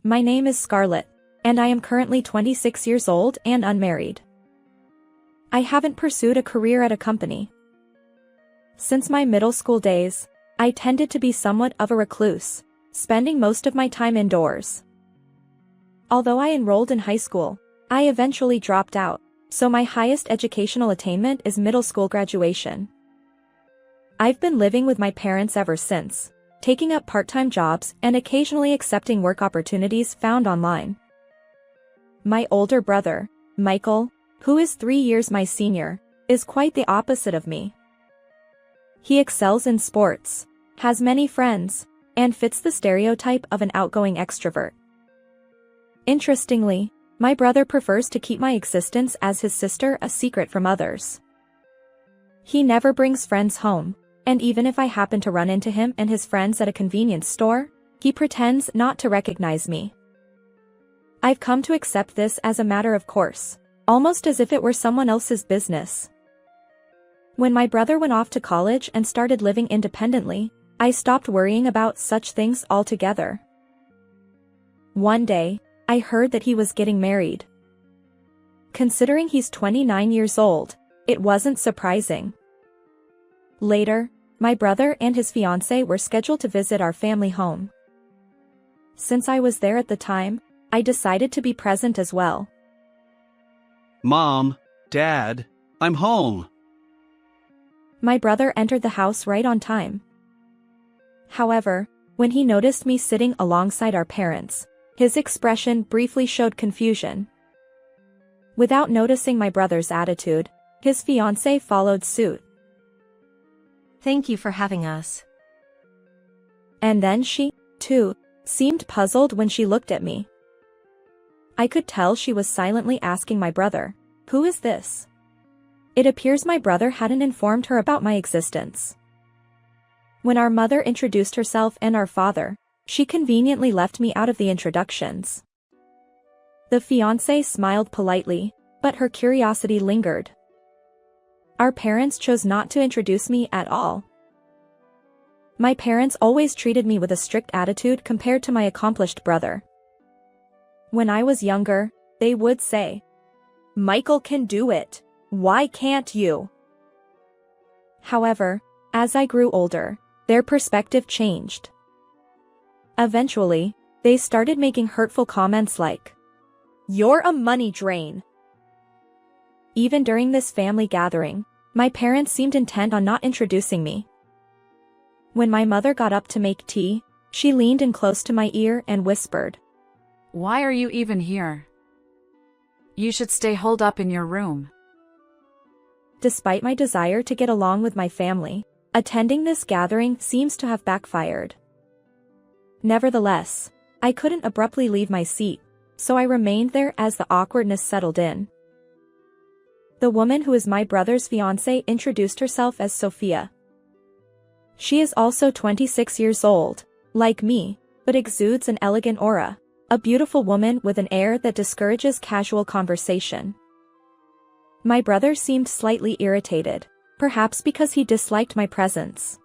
My name is Scarlett, and I am currently 26 years old and unmarried. I haven't pursued a career at a company. Since my middle school days, I tended to be somewhat of a recluse, spending most of my time indoors. Although I enrolled in high school, I eventually dropped out, so my highest educational attainment is middle school graduation. I've been living with my parents ever since, taking up part-time jobs and occasionally accepting work opportunities found online. My older brother, Michael, who is 3 years my senior, is quite the opposite of me. He excels in sports, has many friends, and fits the stereotype of an outgoing extrovert. Interestingly, my brother prefers to keep my existence as his sister a secret from others. He never brings friends home, and even if I happen to run into him and his friends at a convenience store, he pretends not to recognize me. I've come to accept this as a matter of course, almost as if it were someone else's business. When my brother went off to college and started living independently, I stopped worrying about such things altogether. One day, I heard that he was getting married. Considering he's 29 years old, it wasn't surprising. Later, my brother and his fiancée were scheduled to visit our family home. Since I was there at the time, I decided to be present as well. Mom, Dad, I'm home. My brother entered the house right on time. However, when he noticed me sitting alongside our parents, his expression briefly showed confusion. Without noticing my brother's attitude, his fiancée followed suit. Thank you for having us. And then she, too, seemed puzzled when she looked at me. I could tell she was silently asking my brother, "Who is this?" It appears my brother hadn't informed her about my existence. When our mother introduced herself and our father, she conveniently left me out of the introductions. The fiancée smiled politely, but her curiosity lingered. Our parents chose not to introduce me at all. My parents always treated me with a strict attitude compared to my accomplished brother. When I was younger, they would say, "Michael can do it. Why can't you?" However, as I grew older, their perspective changed. Eventually, they started making hurtful comments like, "You're a money drain." Even during this family gathering, my parents seemed intent on not introducing me. When my mother got up to make tea, she leaned in close to my ear and whispered, "Why are you even here? You should stay holed up in your room." Despite my desire to get along with my family, attending this gathering seems to have backfired. Nevertheless, I couldn't abruptly leave my seat, so I remained there as the awkwardness settled in. The woman who is my brother's fiancée introduced herself as Sophia. She is also 26 years old, like me, but exudes an elegant aura, a beautiful woman with an air that discourages casual conversation. My brother seemed slightly irritated, perhaps because he disliked my presence.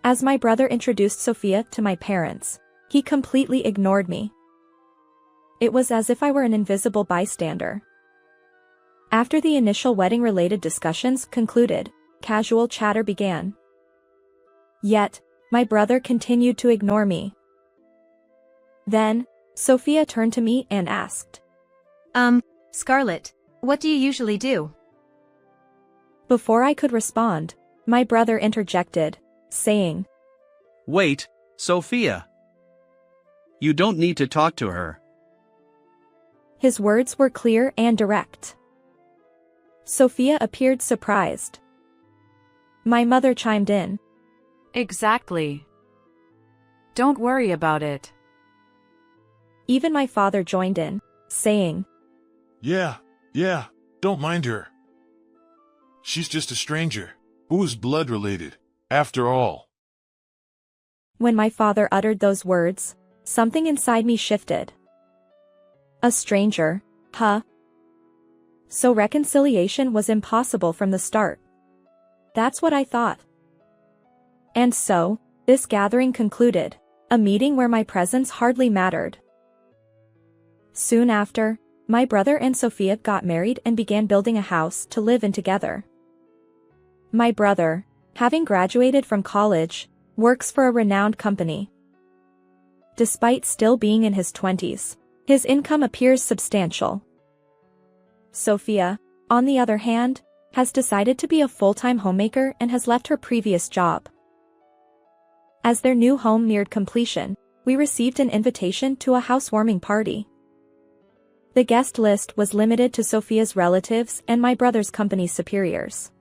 As my brother introduced Sophia to my parents, he completely ignored me. It was as if I were an invisible bystander. After the initial wedding-related discussions concluded, casual chatter began. Yet, my brother continued to ignore me. Then, Sophia turned to me and asked, Scarlett, what do you usually do?" Before I could respond, my brother interjected, saying, Wait, Sophia. You don't need to talk to her. His words were clear and direct. Sophia appeared surprised. My mother chimed in. Exactly. Don't worry about it. Even my father joined in, saying, Yeah, don't mind her. She's just a stranger, who is blood related, after all. When my father uttered those words, something inside me shifted. A stranger, huh? So reconciliation was impossible from the start. That's what I thought. And so, this gathering concluded, a meeting where my presence hardly mattered. Soon after, my brother and Sophia got married and began building a house to live in together. My brother, having graduated from college, works for a renowned company. Despite still being in his 20s, his income appears substantial. Sophia, on the other hand, has decided to be a full-time homemaker and has left her previous job. As their new home neared completion, we received an invitation to a housewarming party. The guest list was limited to Sophia's relatives and my brother's company superiors.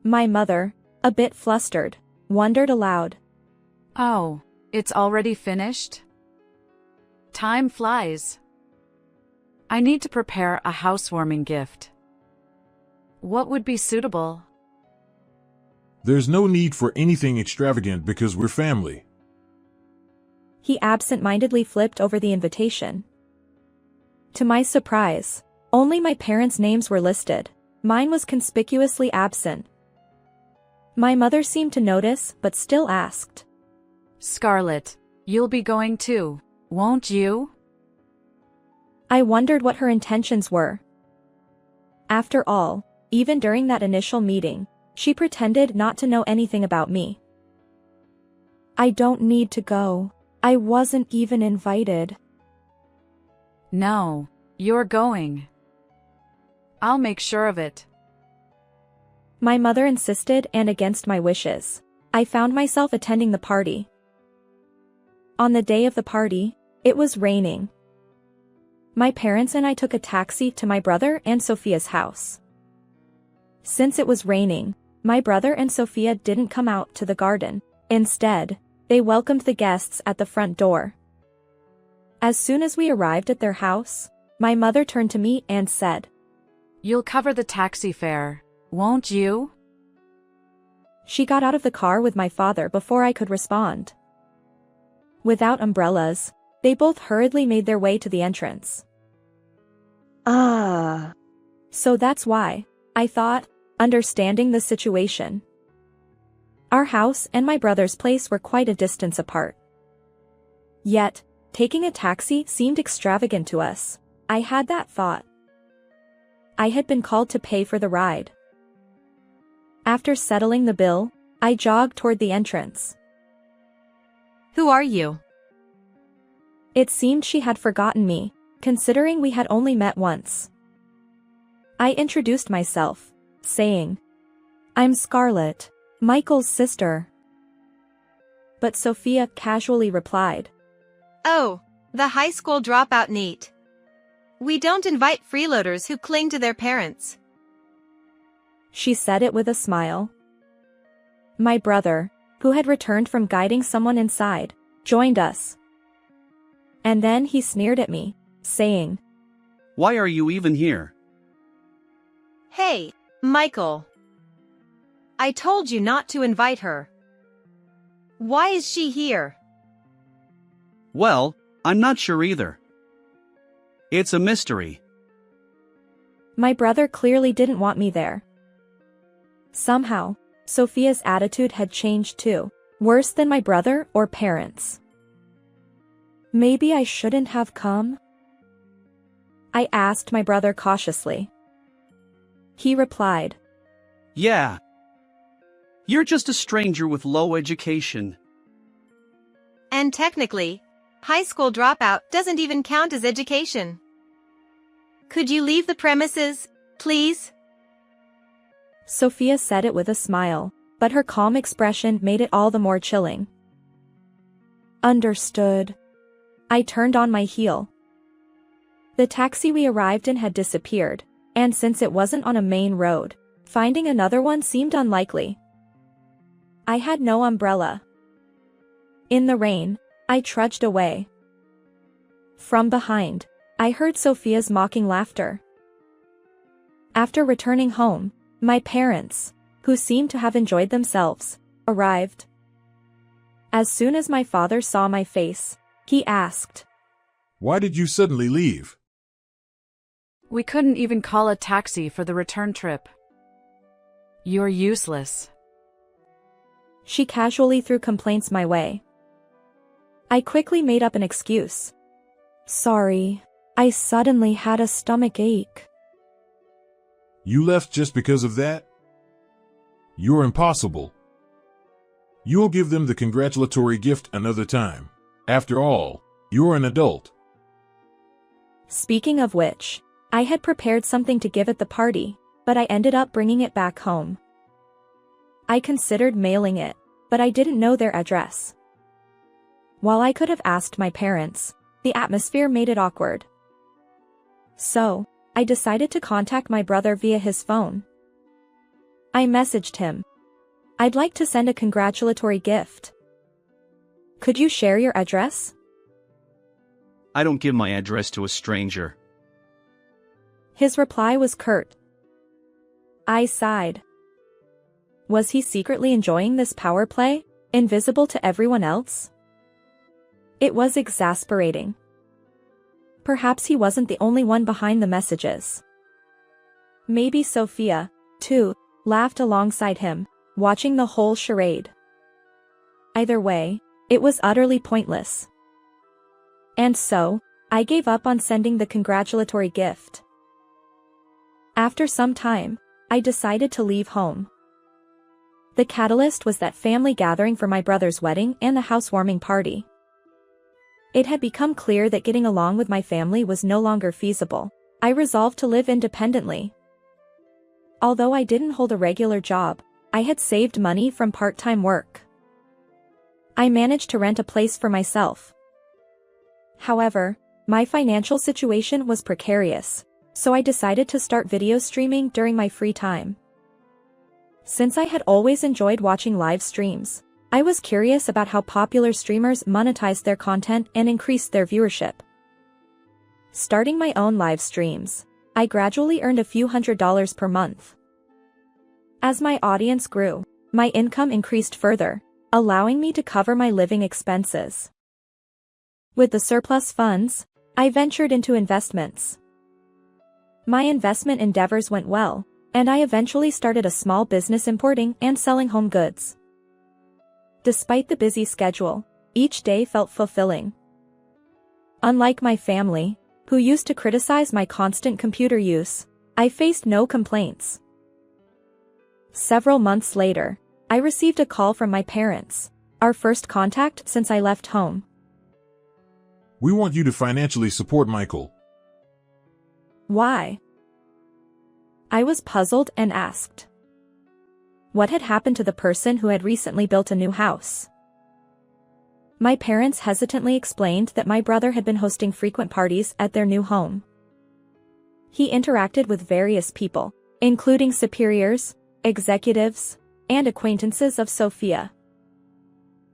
My mother, a bit flustered, wondered aloud. Oh, it's already finished? Time flies. I need to prepare a housewarming gift. What would be suitable? There's no need for anything extravagant because we're family. He absent-mindedly flipped over the invitation. To my surprise, only my parents' names were listed. Mine was conspicuously absent. My mother seemed to notice but still asked. Scarlett, you'll be going too, won't you? I wondered what her intentions were. After all, even during that initial meeting, she pretended not to know anything about me. I don't need to go. I wasn't even invited. No, you're going. I'll make sure of it. My mother insisted, and against my wishes, I found myself attending the party. On the day of the party, it was raining. My parents and I took a taxi to my brother and Sophia's house. Since it was raining, my brother and Sophia didn't come out to the garden. Instead, they welcomed the guests at the front door. As soon as we arrived at their house, my mother turned to me and said, You'll cover the taxi fare, won't you? She got out of the car with my father before I could respond. Without umbrellas, they both hurriedly made their way to the entrance. So that's why, I thought, understanding the situation. Our house and my brother's place were quite a distance apart. Yet, taking a taxi seemed extravagant to us. I had that thought. I had been called to pay for the ride. After settling the bill, I jogged toward the entrance. Who are you? It seemed she had forgotten me, considering we had only met once. I introduced myself, saying, I'm Scarlett, Michael's sister. But Sophia casually replied, Oh, the high school dropout NEET. We don't invite freeloaders who cling to their parents. She said it with a smile. My brother, who had returned from guiding someone inside, joined us. And then he sneered at me, saying, Why are you even here? Hey, Michael. I told you not to invite her. Why is she here? Well, I'm not sure either. It's a mystery. My brother clearly didn't want me there. Somehow, Sophia's attitude had changed too, worse than my brother or parents. Maybe I shouldn't have come? I asked my brother cautiously. He replied, Yeah. You're just a stranger with low education. And technically, high school dropout doesn't even count as education. Could you leave the premises, please? Sophia said it with a smile, but her calm expression made it all the more chilling. Understood. I turned on my heel. The taxi we arrived in had disappeared, and since it wasn't on a main road, finding another one seemed unlikely. I had no umbrella. In the rain, I trudged away. From behind, I heard Sophia's mocking laughter. After returning home, my parents, who seemed to have enjoyed themselves, arrived. As soon as my father saw my face, he asked, Why did you suddenly leave? We couldn't even call a taxi for the return trip. You're useless. She casually threw complaints my way. I quickly made up an excuse. Sorry, I suddenly had a stomach ache. You left just because of that? You're impossible. You'll give them the congratulatory gift another time. After all, you're an adult. Speaking of which, I had prepared something to give at the party, but I ended up bringing it back home. I considered mailing it, but I didn't know their address. While I could have asked my parents, the atmosphere made it awkward. So, I decided to contact my brother via his phone. I messaged him. I'd like to send a congratulatory gift. Could you share your address? I don't give my address to a stranger. His reply was curt. I sighed. Was he secretly enjoying this power play, invisible to everyone else? It was exasperating. Perhaps he wasn't the only one behind the messages. Maybe Sophia, too, laughed alongside him, watching the whole charade. Either way, it was utterly pointless. And so, I gave up on sending the congratulatory gift. After some time, I decided to leave home. The catalyst was that family gathering for my brother's wedding and the housewarming party. It had become clear that getting along with my family was no longer feasible. I resolved to live independently. Although I didn't hold a regular job, I had saved money from part-time work. I managed to rent a place for myself. However, my financial situation was precarious, so I decided to start video streaming during my free time. Since I had always enjoyed watching live streams, I was curious about how popular streamers monetized their content and increased their viewership. Starting my own live streams, I gradually earned a few $100s per month. As my audience grew, my income increased further, allowing me to cover my living expenses. With the surplus funds, I ventured into investments. My investment endeavors went well, and I eventually started a small business importing and selling home goods. Despite the busy schedule, each day felt fulfilling. Unlike my family, who used to criticize my constant computer use, I faced no complaints. Several months later, I received a call from my parents, our first contact since I left home. We want you to financially support Michael. Why? I was puzzled and asked. What had happened to the person who had recently built a new house? My parents hesitantly explained that my brother had been hosting frequent parties at their new home. He interacted with various people, including superiors, executives, and acquaintances of Sophia.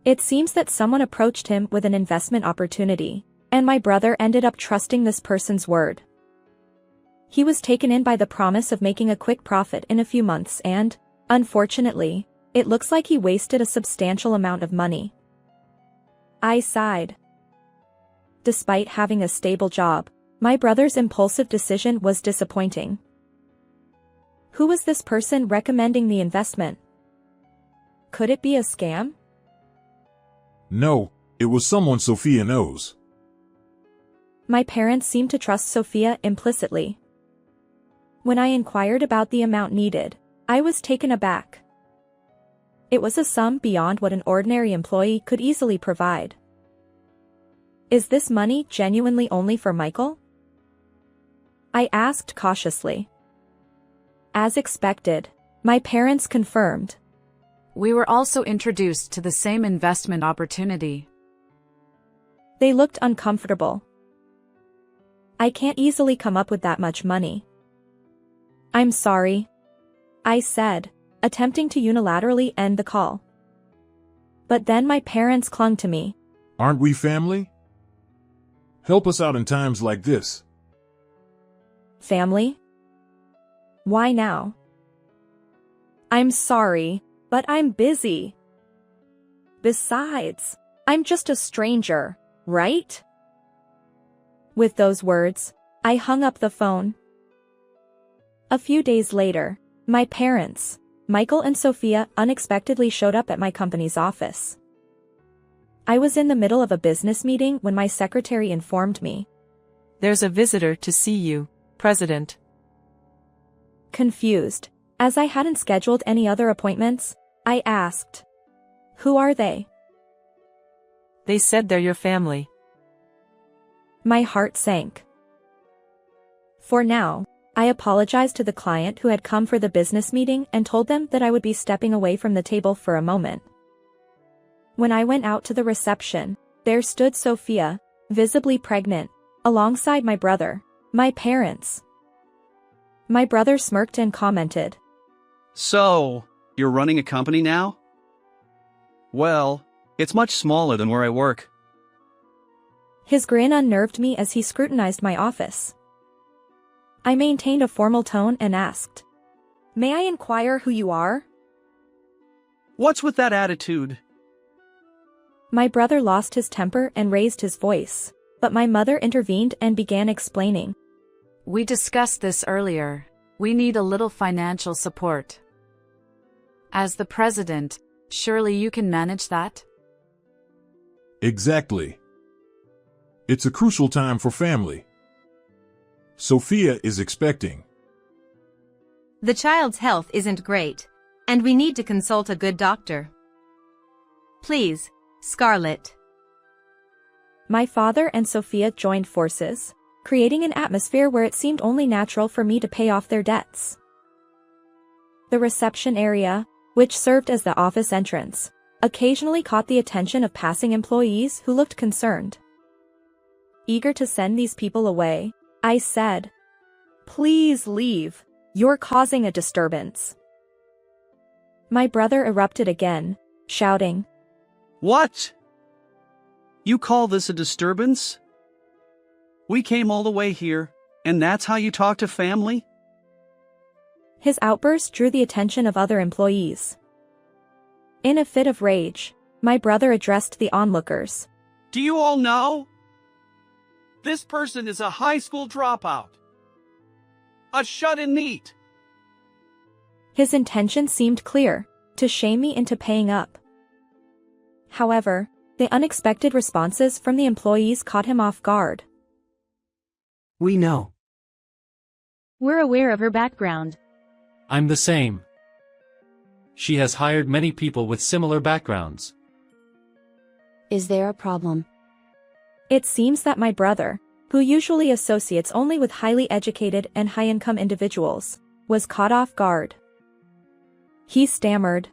It seems that someone approached him with an investment opportunity, and my brother ended up trusting this person's word. He was taken in by the promise of making a quick profit in a few months and, unfortunately, it looks like he wasted a substantial amount of money. I sighed. Despite having a stable job, my brother's impulsive decision was disappointing. Who was this person recommending the investment? Could it be a scam? No, it was someone Sophia knows. My parents seemed to trust Sophia implicitly. When I inquired about the amount needed, I was taken aback. It was a sum beyond what an ordinary employee could easily provide. Is this money genuinely only for Michael? I asked cautiously. As expected, my parents confirmed. We were also introduced to the same investment opportunity. They looked uncomfortable. I can't easily come up with that much money. I'm sorry, I said, attempting to unilaterally end the call. But then my parents clung to me. Aren't we family? Help us out in times like this. Family? Why now? I'm sorry, but I'm busy. Besides, I'm just a stranger, right? With those words, I hung up the phone. A few days later, my parents, Michael and Sophia, unexpectedly showed up at my company's office. I was in the middle of a business meeting when my secretary informed me. There's a visitor to see you, President. Confused, as I hadn't scheduled any other appointments, I asked, "Who are they?" They said they're your family. My heart sank. For now, I apologized to the client who had come for the business meeting and told them that I would be stepping away from the table for a moment. When I went out to the reception, there stood Sophia, visibly pregnant, alongside my brother, my parents. My brother smirked and commented, So, you're running a company now? Well, it's much smaller than where I work. His grin unnerved me as he scrutinized my office. I maintained a formal tone and asked, "May I inquire who you are?" What's with that attitude? My brother lost his temper and raised his voice, but my mother intervened and began explaining. We discussed this earlier. We need a little financial support. As the president, surely you can manage that? Exactly. It's a crucial time for family. Sophia is expecting. The child's health isn't great, and we need to consult a good doctor. Please, Scarlett. My father and Sophia joined forces, creating an atmosphere where it seemed only natural for me to pay off their debts. The reception area, which served as the office entrance, occasionally caught the attention of passing employees who looked concerned. Eager to send these people away, I said, "Please leave. You're causing a disturbance." My brother erupted again, shouting, What? You call this a disturbance? We came all the way here, and that's how you talk to family? His outburst drew the attention of other employees. In a fit of rage, my brother addressed the onlookers. Do you all know? This person is a high school dropout. A shut-in neat. His intention seemed clear, to shame me into paying up. However, the unexpected responses from the employees caught him off guard. We know. We're aware of her background. I'm the same. She has hired many people with similar backgrounds. Is there a problem? It seems that my brother, who usually associates only with highly educated and high-income individuals, was caught off guard. He stammered.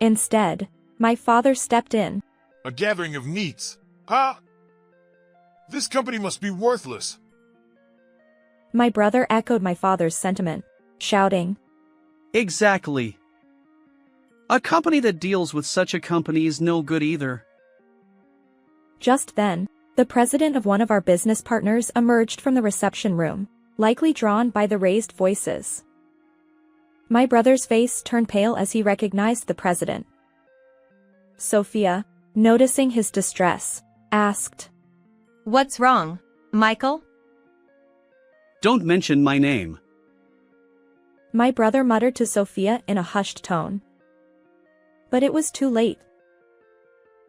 Instead, my father stepped in. A gathering of neats, huh? This company must be worthless. My brother echoed my father's sentiment, shouting, Exactly. A company that deals with such a company is no good either. Just then, the president of one of our business partners emerged from the reception room, likely drawn by the raised voices. My brother's face turned pale as he recognized the president. Sophia, noticing his distress, asked, What's wrong, Michael? Don't mention my name. My brother muttered to Sophia in a hushed tone. But it was too late.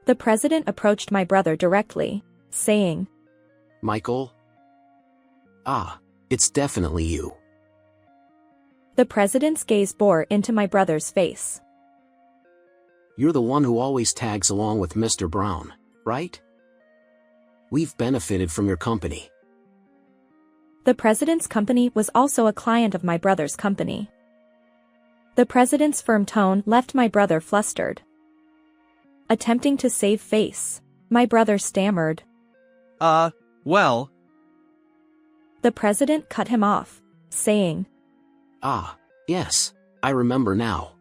The president approached my brother directly, saying, Michael? Ah, it's definitely you. The president's gaze bore into my brother's face. You're the one who always tags along with Mr. Brown, right? We've benefited from your company. The president's company was also a client of my brother's company. The president's firm tone left my brother flustered. Attempting to save face, my brother stammered. Well. The president cut him off, saying, Ah, yes, I remember now.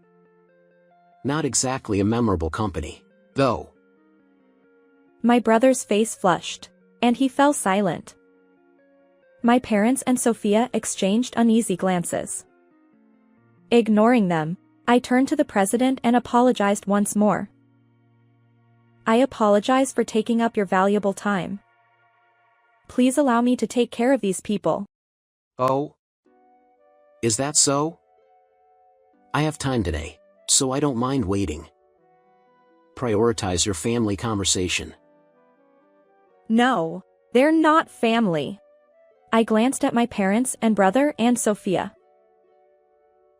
Not exactly a memorable company, though. My brother's face flushed, and he fell silent. My parents and Sophia exchanged uneasy glances. Ignoring them, I turned to the president and apologized once more. I apologize for taking up your valuable time. Please allow me to take care of these people. Oh? Is that so? I have time today, so I don't mind waiting. Prioritize your family conversation. No, They're not family. I glanced at my parents and brother and Sophia.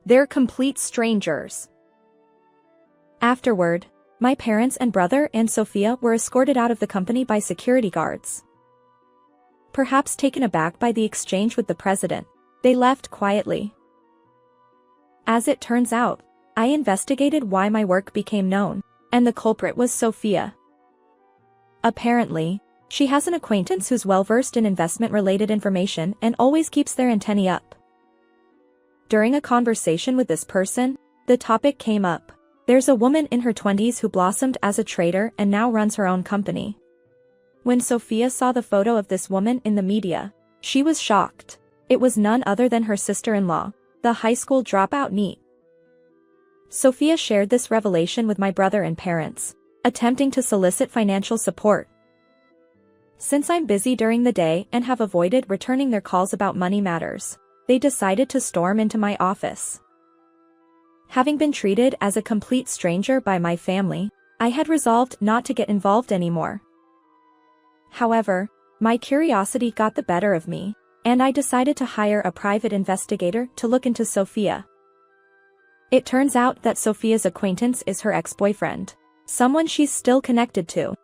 They're complete strangers. Afterward, my parents and brother and Sophia were escorted out of the company by security guards. Perhaps taken aback by the exchange with the president, they left quietly. As it turns out, I investigated why my work became known, and the culprit was Sophia. Apparently, she has an acquaintance who's well-versed in investment-related information and always keeps their antennae up. During a conversation with this person, the topic came up. There's a woman in her 20s who blossomed as a trader and now runs her own company. When Sophia saw the photo of this woman in the media, she was shocked. It was none other than her sister-in-law, the high school dropout NEET. Sophia shared this revelation with my brother and parents, attempting to solicit financial support. Since I'm busy during the day and have avoided returning their calls about money matters, they decided to storm into my office. Having been treated as a complete stranger by my family, I had resolved not to get involved anymore. However, my curiosity got the better of me, and I decided to hire a private investigator to look into Sophia. It turns out that Sophia's acquaintance is her ex-boyfriend, someone she's still connected to.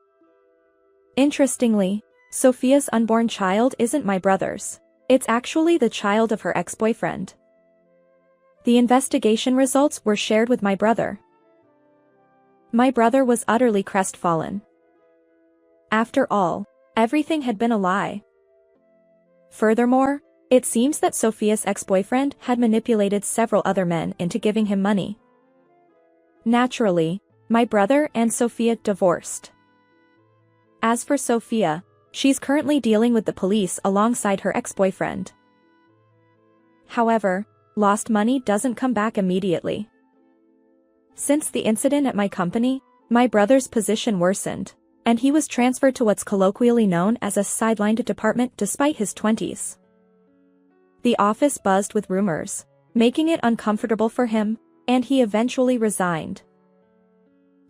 Interestingly, Sophia's unborn child isn't my brother's. It's actually the child of her ex-boyfriend. The investigation results were shared with my brother. My brother was utterly crestfallen. After all, everything had been a lie. Furthermore, it seems that Sophia's ex-boyfriend had manipulated several other men into giving him money. Naturally, my brother and Sophia divorced. As for Sophia, she's currently dealing with the police alongside her ex-boyfriend. However, lost money doesn't come back immediately. Since the incident at my company, my brother's position worsened, and he was transferred to what's colloquially known as a sidelined department despite his 20s. The office buzzed with rumors, making it uncomfortable for him, and he eventually resigned.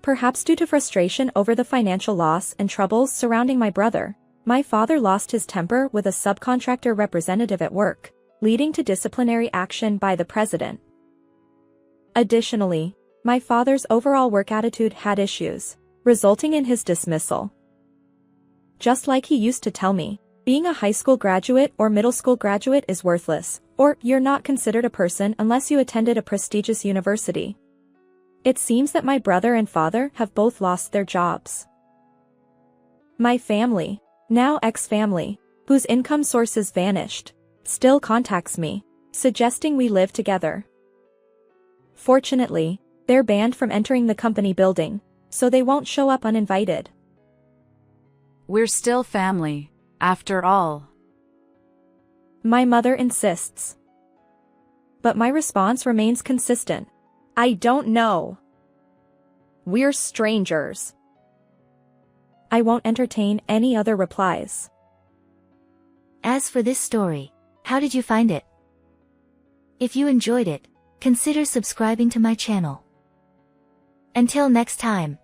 Perhaps due to frustration over the financial loss and troubles surrounding my brother, my father lost his temper with a subcontractor representative at work, leading to disciplinary action by the president. Additionally, my father's overall work attitude had issues, resulting in his dismissal. Just like he used to tell me, being a high school graduate or middle school graduate is worthless, or you're not considered a person unless you attended a prestigious university. It seems that my brother and father have both lost their jobs. My family, now ex-family, whose income sources vanished, still contacts me, suggesting we live together. Fortunately, they're banned from entering the company building, so they won't show up uninvited. We're still family, after all. My mother insists. But my response remains consistent. I don't know. We're strangers. I won't entertain any other replies. As for this story, how did you find it? If you enjoyed it, consider subscribing to my channel. Until next time.